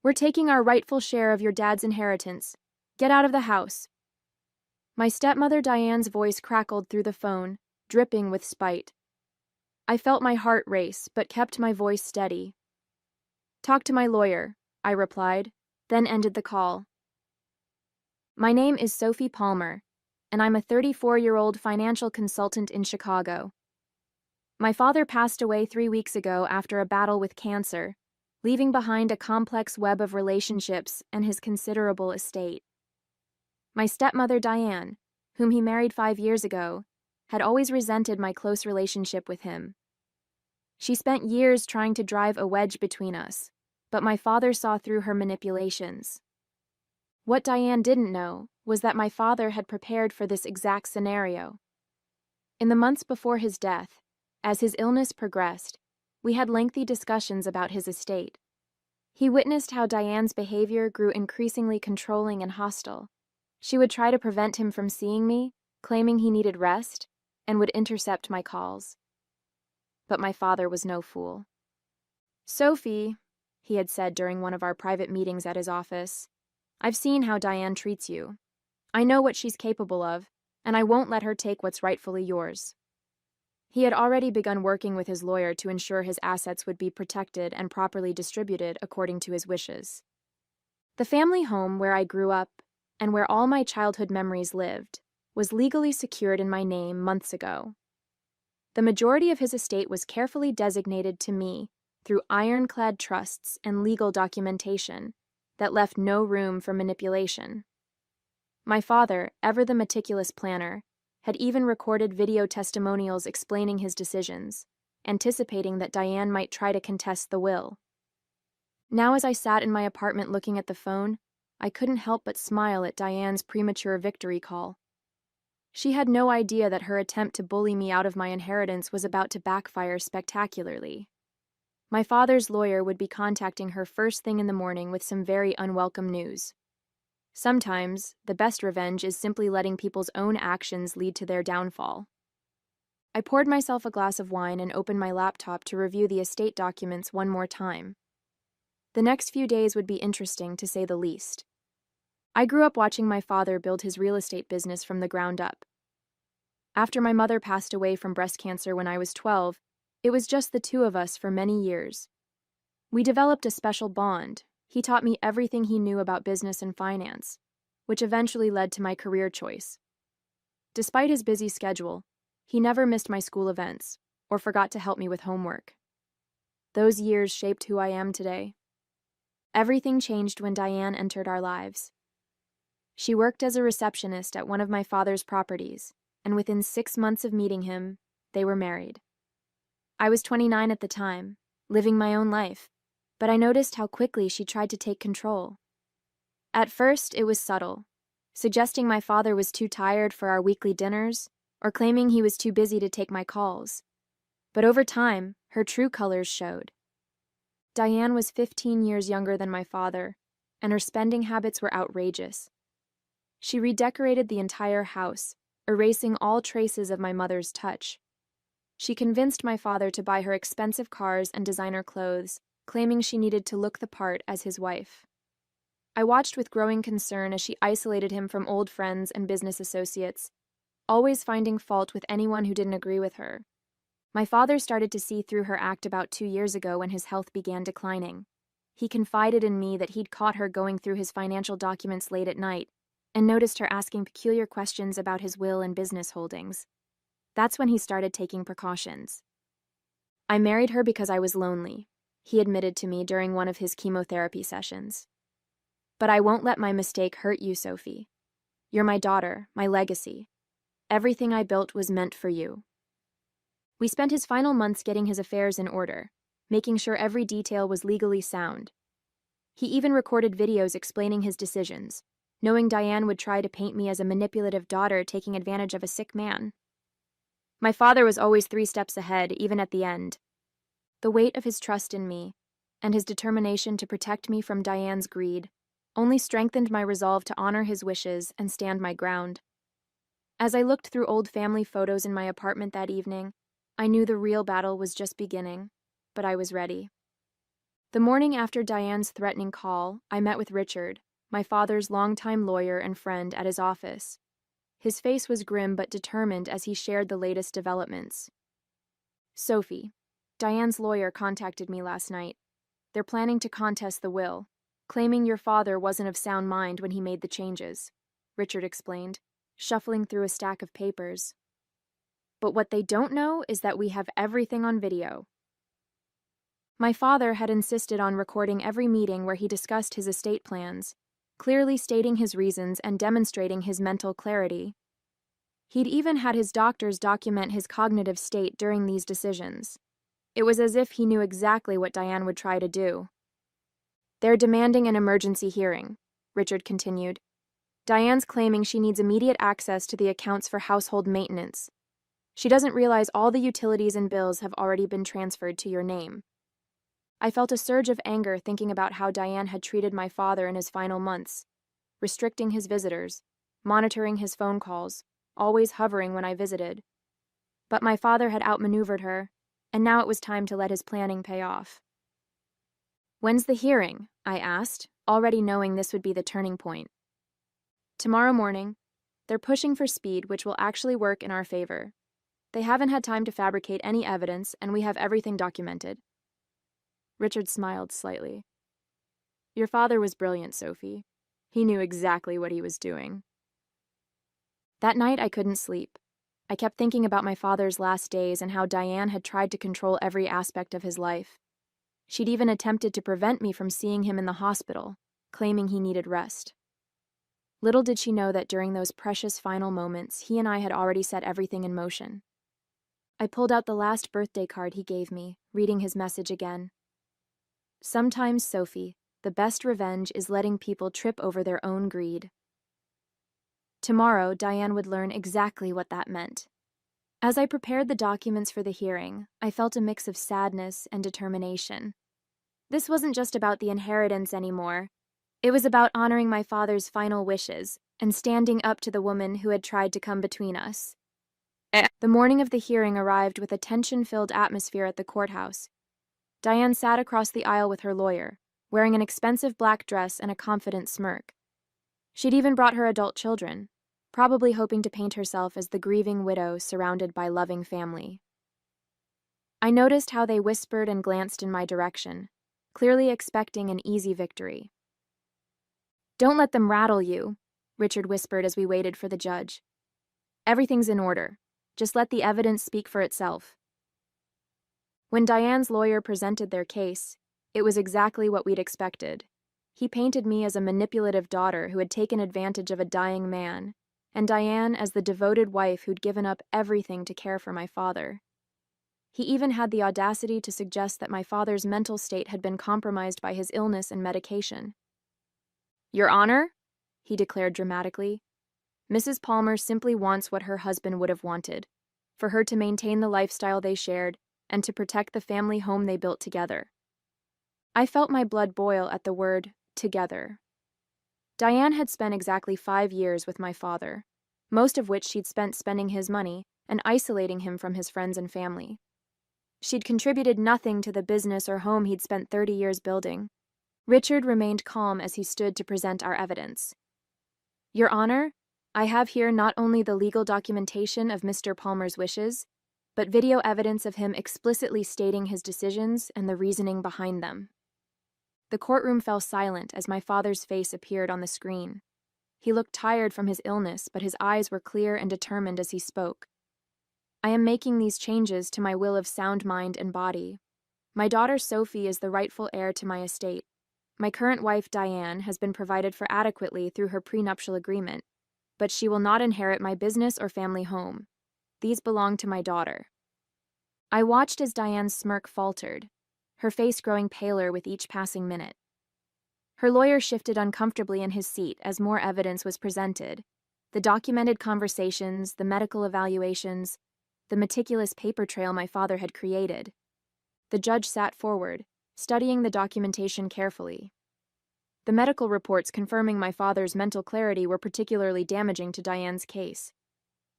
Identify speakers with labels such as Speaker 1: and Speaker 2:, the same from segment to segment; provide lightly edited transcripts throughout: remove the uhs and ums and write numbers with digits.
Speaker 1: We're taking our rightful share of your dad's inheritance. Get out of the house." My stepmother Diane's voice crackled through the phone, dripping with spite. I felt my heart race, but kept my voice steady. "Talk to my lawyer," I replied, then ended the call. My name is Sophie Palmer, and I'm a 34-year-old financial consultant in Chicago. My father passed away 3 weeks ago after a battle with cancer, leaving behind a complex web of relationships and his considerable estate. My stepmother Diane, whom he married 5 years ago, had always resented my close relationship with him. She spent years trying to drive a wedge between us, but my father saw through her manipulations. What Diane didn't know was that my father had prepared for this exact scenario. In the months before his death, as his illness progressed, we had lengthy discussions about his estate. He witnessed how Diane's behavior grew increasingly controlling and hostile. She would try to prevent him from seeing me, claiming he needed rest, and would intercept my calls. But my father was no fool. "Sophie," he had said during one of our private meetings at his office, "I've seen how Diane treats you. I know what she's capable of, and I won't let her take what's rightfully yours." He had already begun working with his lawyer to ensure his assets would be protected and properly distributed according to his wishes. The family home where I grew up, and where all my childhood memories lived, was legally secured in my name months ago. The majority of his estate was carefully designated to me through ironclad trusts and legal documentation that left no room for manipulation. My father, ever the meticulous planner, had even recorded video testimonials explaining his decisions, anticipating that Diane might try to contest the will. Now, as I sat in my apartment looking at the phone, I couldn't help but smile at Diane's premature victory call. She had no idea that her attempt to bully me out of my inheritance was about to backfire spectacularly. My father's lawyer would be contacting her first thing in the morning with some very unwelcome news. Sometimes, the best revenge is simply letting people's own actions lead to their downfall. I poured myself a glass of wine and opened my laptop to review the estate documents one more time. The next few days would be interesting, to say the least. I grew up watching my father build his real estate business from the ground up. After my mother passed away from breast cancer when I was 12, it was just the two of us for many years. We developed a special bond. He taught me everything he knew about business and finance, which eventually led to my career choice. Despite his busy schedule, he never missed my school events or forgot to help me with homework. Those years shaped who I am today. Everything changed when Diane entered our lives. She worked as a receptionist at one of my father's properties, and within 6 months of meeting him, they were married. I was 29 at the time, living my own life, but I noticed how quickly she tried to take control. At first, it was subtle, suggesting my father was too tired for our weekly dinners, or claiming he was too busy to take my calls. But over time, her true colors showed. Diane was 15 years younger than my father, and her spending habits were outrageous. She redecorated the entire house, erasing all traces of my mother's touch. She convinced my father to buy her expensive cars and designer clothes, claiming she needed to look the part as his wife. I watched with growing concern as she isolated him from old friends and business associates, always finding fault with anyone who didn't agree with her. My father started to see through her act about 2 years ago when his health began declining. He confided in me that he'd caught her going through his financial documents late at night and noticed her asking peculiar questions about his will and business holdings. That's when he started taking precautions. "I married her because I was lonely," he admitted to me during one of his chemotherapy sessions. "But I won't let my mistake hurt you, Sophie. You're my daughter, my legacy. Everything I built was meant for you." We spent his final months getting his affairs in order, making sure every detail was legally sound. He even recorded videos explaining his decisions, knowing Diane would try to paint me as a manipulative daughter taking advantage of a sick man. My father was always 3 steps ahead, even at the end. The weight of his trust in me, and his determination to protect me from Diane's greed, only strengthened my resolve to honor his wishes and stand my ground. As I looked through old family photos in my apartment that evening, I knew the real battle was just beginning, but I was ready. The morning after Diane's threatening call, I met with Richard, my father's longtime lawyer and friend, at his office. His face was grim but determined as he shared the latest developments. Sophie, Diane's lawyer, contacted me last night. They're planning to contest the will, claiming your father wasn't of sound mind when he made the changes, Richard explained, shuffling through a stack of papers. But what they don't know is that we have everything on video. My father had insisted on recording every meeting where he discussed his estate plans, clearly stating his reasons and demonstrating his mental clarity. He'd even had his doctors document his cognitive state during these decisions. It was as if he knew exactly what Diane would try to do. They're demanding an emergency hearing, Richard continued. Diane's claiming she needs immediate access to the accounts for household maintenance. She doesn't realize all the utilities and bills have already been transferred to your name. I felt a surge of anger thinking about how Diane had treated my father in his final months, restricting his visitors, monitoring his phone calls, always hovering when I visited. But my father had outmaneuvered her, and now it was time to let his planning pay off. When's the hearing? I asked, already knowing this would be the turning point. Tomorrow morning. They're pushing for speed, which will actually work in our favor. They haven't had time to fabricate any evidence, and we have everything documented. Richard smiled slightly. Your father was brilliant, Sophie. He knew exactly what he was doing. That night I couldn't sleep. I kept thinking about my father's last days and how Diane had tried to control every aspect of his life. She'd even attempted to prevent me from seeing him in the hospital, claiming he needed rest. Little did she know that during those precious final moments, he and I had already set everything in motion. I pulled out the last birthday card he gave me, reading his message again. Sometimes, Sophie, the best revenge is letting people trip over their own greed. Tomorrow, Diane would learn exactly what that meant. As I prepared the documents for the hearing, I felt a mix of sadness and determination. This wasn't just about the inheritance anymore. It was about honoring my father's final wishes and standing up to the woman who had tried to come between us. The morning of the hearing arrived with a tension-filled atmosphere at the courthouse. Diane sat across the aisle with her lawyer, wearing an expensive black dress and a confident smirk. She'd even brought her adult children, probably hoping to paint herself as the grieving widow surrounded by loving family. I noticed how they whispered and glanced in my direction, clearly expecting an easy victory. Don't let them rattle you, Richard whispered as we waited for the judge. Everything's in order. Just let the evidence speak for itself. When Diane's lawyer presented their case, it was exactly what we'd expected. He painted me as a manipulative daughter who had taken advantage of a dying man, and Diane as the devoted wife who'd given up everything to care for my father. He even had the audacity to suggest that my father's mental state had been compromised by his illness and medication. Your Honor, he declared dramatically, Mrs. Palmer simply wants what her husband would have wanted, for her to maintain the lifestyle they shared and to protect the family home they built together. I felt my blood boil at the word together. Diane had spent exactly 5 years with my father, most of which she'd spent spending his money and isolating him from his friends and family. She'd contributed nothing to the business or home he'd spent 30 years building. Richard remained calm as he stood to present our evidence. Your Honor, I have here not only the legal documentation of Mr. Palmer's wishes, but video evidence of him explicitly stating his decisions and the reasoning behind them. The courtroom fell silent as my father's face appeared on the screen. He looked tired from his illness, but his eyes were clear and determined as he spoke. I am making these changes to my will of sound mind and body. My daughter Sophie is the rightful heir to my estate. My current wife, Diane, has been provided for adequately through her prenuptial agreement, but she will not inherit my business or family home. These belong to my daughter. I watched as Diane's smirk faltered, her face growing paler with each passing minute. Her lawyer shifted uncomfortably in his seat as more evidence was presented. The documented conversations, the medical evaluations, the meticulous paper trail my father had created. The judge sat forward, studying the documentation carefully. The medical reports confirming my father's mental clarity were particularly damaging to Diane's case.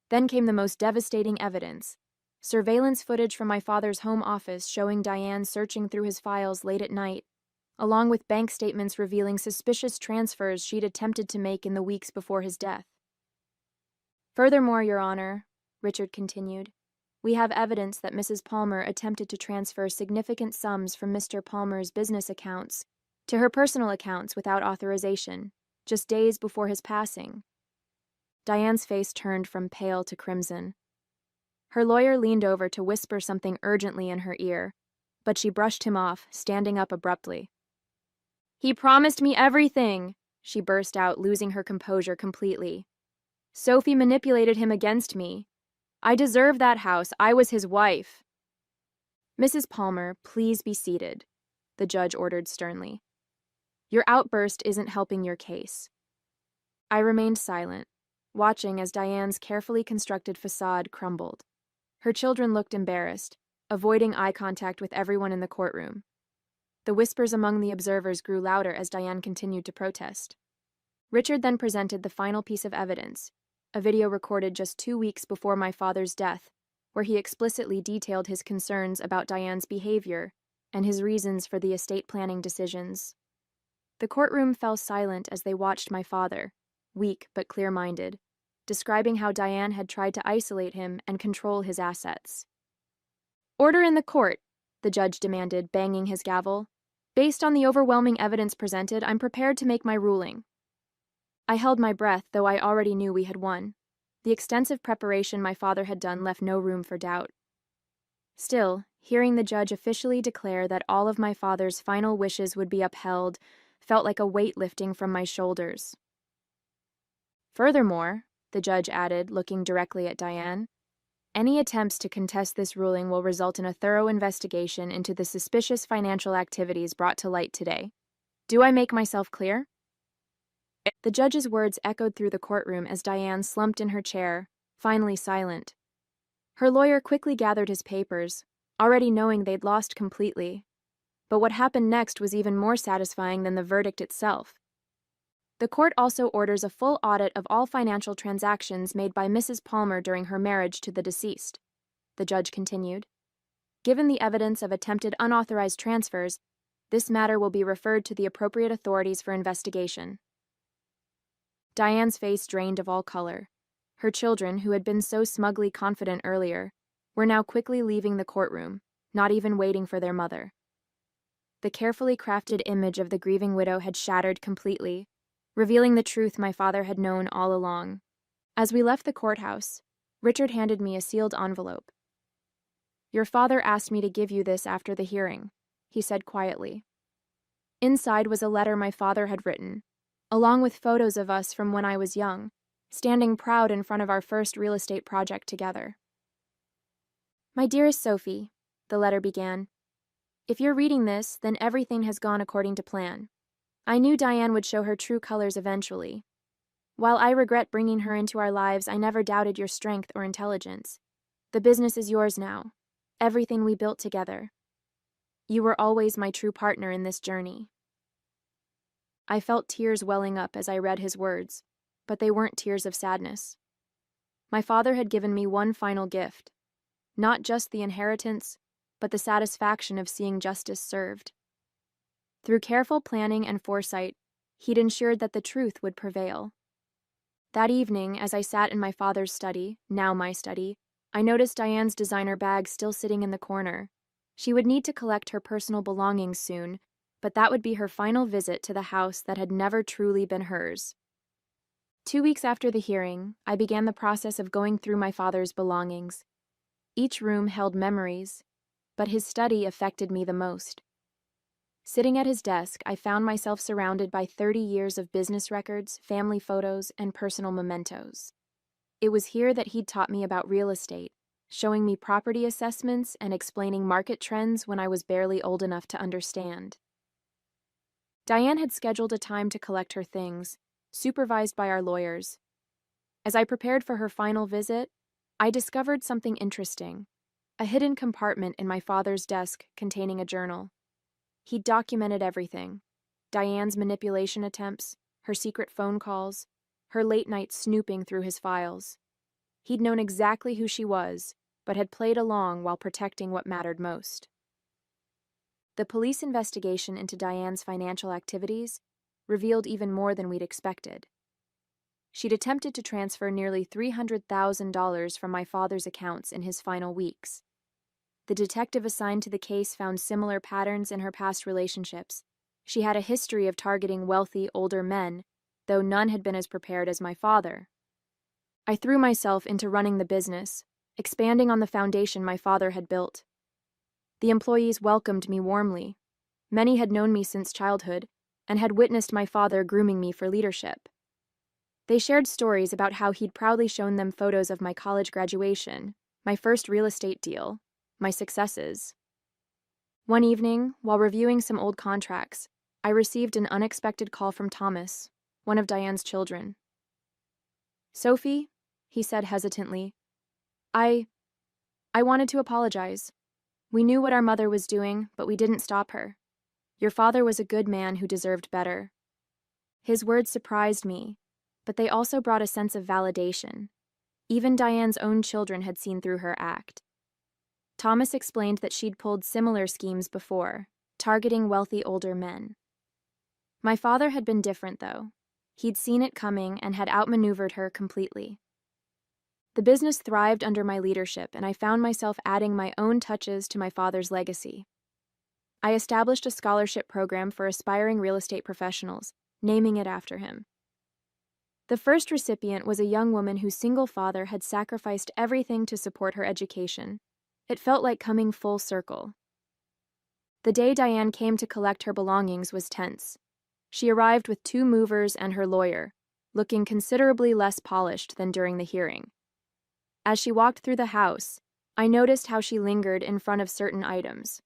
Speaker 1: Then came the most devastating evidence. Surveillance footage from my father's home office showing Diane searching through his files late at night, along with bank statements revealing suspicious transfers she'd attempted to make in the weeks before his death. Furthermore, Your Honor, Richard continued, we have evidence that Mrs. Palmer attempted to transfer significant sums from Mr. Palmer's business accounts to her personal accounts without authorization, just days before his passing. Diane's face turned from pale to crimson. Her lawyer leaned over to whisper something urgently in her ear, but she brushed him off, standing up abruptly. He promised me everything, she burst out, losing her composure completely. Sophie manipulated him against me. I deserve that house. I was his wife. Mrs. Palmer, please be seated, the judge ordered sternly. Your outburst isn't helping your case. I remained silent, watching as Diane's carefully constructed facade crumbled. Her children looked embarrassed, avoiding eye contact with everyone in the courtroom. The whispers among the observers grew louder as Diane continued to protest. Richard then presented the final piece of evidence, a video recorded just 2 weeks before my father's death, where he explicitly detailed his concerns about Diane's behavior and his reasons for the estate planning decisions. The courtroom fell silent as they watched my father, weak but clear-minded, describing how Diane had tried to isolate him and control his assets. Order in the court, the judge demanded, banging his gavel. Based on the overwhelming evidence presented, I'm prepared to make my ruling. I held my breath, though I already knew we had won. The extensive preparation my father had done left no room for doubt. Still, hearing the judge officially declare that all of my father's final wishes would be upheld felt like a weight lifting from my shoulders. Furthermore, the judge added, looking directly at Diane, any attempts to contest this ruling will result in a thorough investigation into the suspicious financial activities brought to light today. Do I make myself clear? The judge's words echoed through the courtroom as Diane slumped in her chair, finally silent. Her lawyer quickly gathered his papers, already knowing they'd lost completely. But what happened next was even more satisfying than the verdict itself. The court also orders a full audit of all financial transactions made by Mrs. Palmer during her marriage to the deceased, the judge continued. Given the evidence of attempted unauthorized transfers, this matter will be referred to the appropriate authorities for investigation. Diane's face drained of all color. Her children, who had been so smugly confident earlier, were now quickly leaving the courtroom, not even waiting for their mother. The carefully crafted image of the grieving widow had shattered completely, revealing the truth my father had known all along. As we left the courthouse, Richard handed me a sealed envelope. Your father asked me to give you this after the hearing, he said quietly. Inside was a letter my father had written, along with photos of us from when I was young, standing proud in front of our first real estate project together. My dearest Sophie, the letter began, if you're reading this, then everything has gone according to plan. I knew Diane would show her true colors eventually. While I regret bringing her into our lives, I never doubted your strength or intelligence. The business is yours now. Everything we built together. You were always my true partner in this journey. I felt tears welling up as I read his words, but they weren't tears of sadness. My father had given me one final gift, not just the inheritance, but the satisfaction of seeing justice served. Through careful planning and foresight, he'd ensured that the truth would prevail. That evening, as I sat in my father's study, now my study, I noticed Diane's designer bag still sitting in the corner. She would need to collect her personal belongings soon, but that would be her final visit to the house that had never truly been hers. 2 weeks after the hearing, I began the process of going through my father's belongings. Each room held memories, but his study affected me the most. Sitting at his desk, I found myself surrounded by 30 years of business records, family photos, and personal mementos. It was here that he'd taught me about real estate, showing me property assessments and explaining market trends when I was barely old enough to understand. Diane had scheduled a time to collect her things, supervised by our lawyers. As I prepared for her final visit, I discovered something interesting, a hidden compartment in my father's desk containing a journal. He documented everything, Diane's manipulation attempts, her secret phone calls, her late-night snooping through his files. He'd known exactly who she was, but had played along while protecting what mattered most. The police investigation into Diane's financial activities revealed even more than we'd expected. She'd attempted to transfer nearly $300,000 from my father's accounts in his final weeks. The detective assigned to the case found similar patterns in her past relationships. She had a history of targeting wealthy, older men, though none had been as prepared as my father. I threw myself into running the business, expanding on the foundation my father had built. The employees welcomed me warmly. Many had known me since childhood and had witnessed my father grooming me for leadership. They shared stories about how he'd proudly shown them photos of my college graduation, my first real estate deal, my successes. One evening, while reviewing some old contracts, I received an unexpected call from Thomas, one of Diane's children. "Sophie," he said hesitantly, I wanted to apologize. We knew what our mother was doing, but we didn't stop her. Your father was a good man who deserved better." His words surprised me, but they also brought a sense of validation. Even Diane's own children had seen through her act. Thomas explained that she'd pulled similar schemes before, targeting wealthy older men. My father had been different, though. He'd seen it coming and had outmaneuvered her completely. The business thrived under my leadership, and I found myself adding my own touches to my father's legacy. I established a scholarship program for aspiring real estate professionals, naming it after him. The first recipient was a young woman whose single father had sacrificed everything to support her education. It felt like coming full circle. The day Diane came to collect her belongings was tense. She arrived with 2 movers and her lawyer, looking considerably less polished than during the hearing. As she walked through the house, I noticed how she lingered in front of certain items,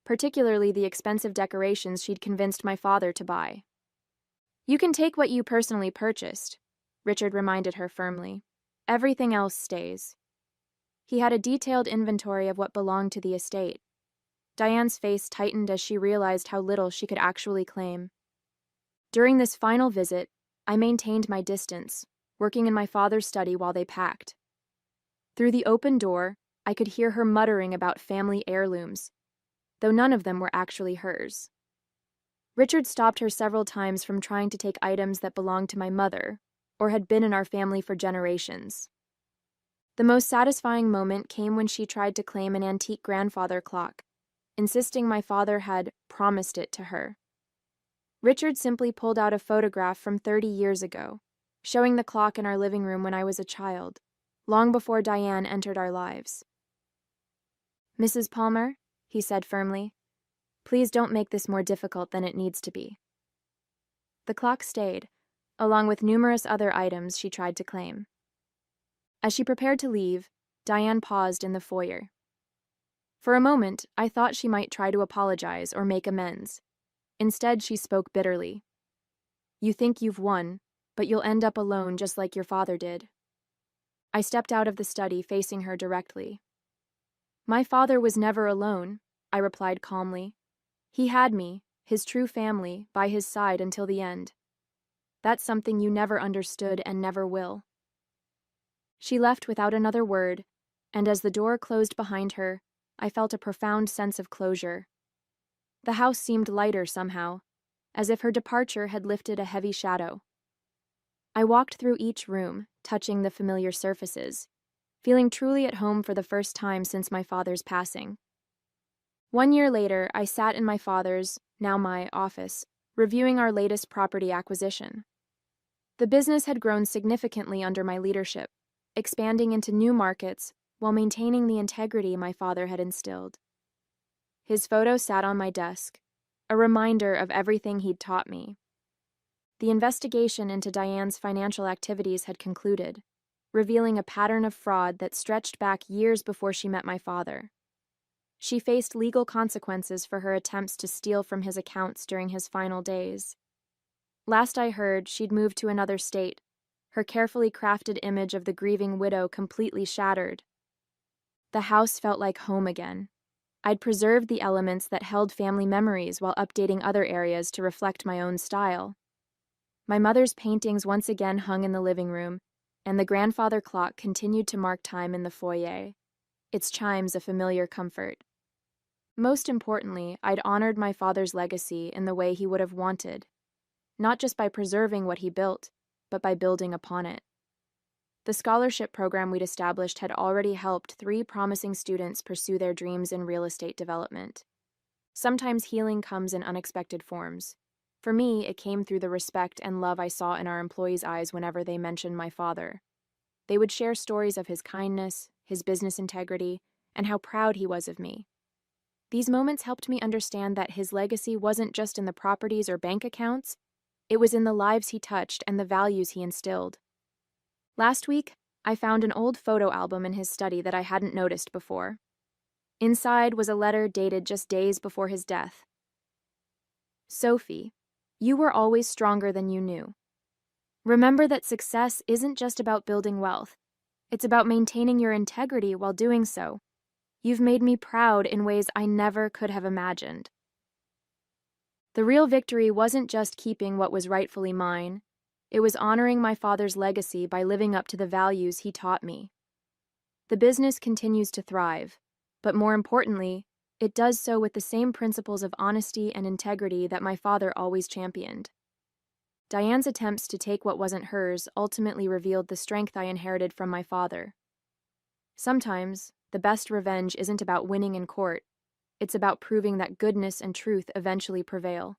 Speaker 1: particularly the expensive decorations she'd convinced my father to buy. "You can take what you personally purchased," Richard reminded her firmly. "Everything else stays." He had a detailed inventory of what belonged to the estate. Diane's face tightened as she realized how little she could actually claim. During this final visit, I maintained my distance, working in my father's study while they packed. Through the open door, I could hear her muttering about family heirlooms, though none of them were actually hers. Richard stopped her several times from trying to take items that belonged to my mother, or had been in our family for generations. The most satisfying moment came when she tried to claim an antique grandfather clock, insisting my father had promised it to her. Richard simply pulled out a photograph from 30 years ago, showing the clock in our living room when I was a child, long before Diane entered our lives. "Mrs. Palmer," he said firmly, "please don't make this more difficult than it needs to be." The clock stayed, along with numerous other items she tried to claim. As she prepared to leave, Diane paused in the foyer. For a moment, I thought she might try to apologize or make amends. Instead, she spoke bitterly. "You think you've won, but you'll end up alone just like your father did." I stepped out of the study, facing her directly. "My father was never alone," I replied calmly. "He had me, his true family, by his side until the end. That's something you never understood and never will." She left without another word, and as the door closed behind her, I felt a profound sense of closure. The house seemed lighter somehow, as if her departure had lifted a heavy shadow. I walked through each room, touching the familiar surfaces, feeling truly at home for the first time since my father's passing. 1 year later, I sat in my father's, now my, office, reviewing our latest property acquisition. The business had grown significantly under my leadership, expanding into new markets while maintaining the integrity my father had instilled. His photo sat on my desk, a reminder of everything he'd taught me. The investigation into Diane's financial activities had concluded, revealing a pattern of fraud that stretched back years before she met my father. She faced legal consequences for her attempts to steal from his accounts during his final days. Last I heard, she'd moved to another state, her carefully crafted image of the grieving widow completely shattered. The house felt like home again. I'd preserved the elements that held family memories while updating other areas to reflect my own style. My mother's paintings once again hung in the living room, and the grandfather clock continued to mark time in the foyer, its chimes a familiar comfort. Most importantly, I'd honored my father's legacy in the way he would have wanted, not just by preserving what he built, but by building upon it. The scholarship program we'd established had already helped 3 promising students pursue their dreams in real estate development. Sometimes healing comes in unexpected forms. For me, it came through the respect and love I saw in our employees' eyes whenever they mentioned my father. They would share stories of his kindness, his business integrity, and how proud he was of me. These moments helped me understand that his legacy wasn't just in the properties or bank accounts, it was in the lives he touched and the values he instilled. Last week, I found an old photo album in his study that I hadn't noticed before. Inside was a letter dated just days before his death. Sophie, you were always stronger than you knew. Remember that success isn't just about building wealth. It's about maintaining your integrity while doing so. You've made me proud in ways I never could have imagined. The real victory wasn't just keeping what was rightfully mine. It was honoring my father's legacy by living up to the values he taught me. The business continues to thrive, but more importantly, it does so with the same principles of honesty and integrity that my father always championed. Diane's attempts to take what wasn't hers ultimately revealed the strength I inherited from my father. Sometimes, the best revenge isn't about winning in court. It's about proving that goodness and truth eventually prevail.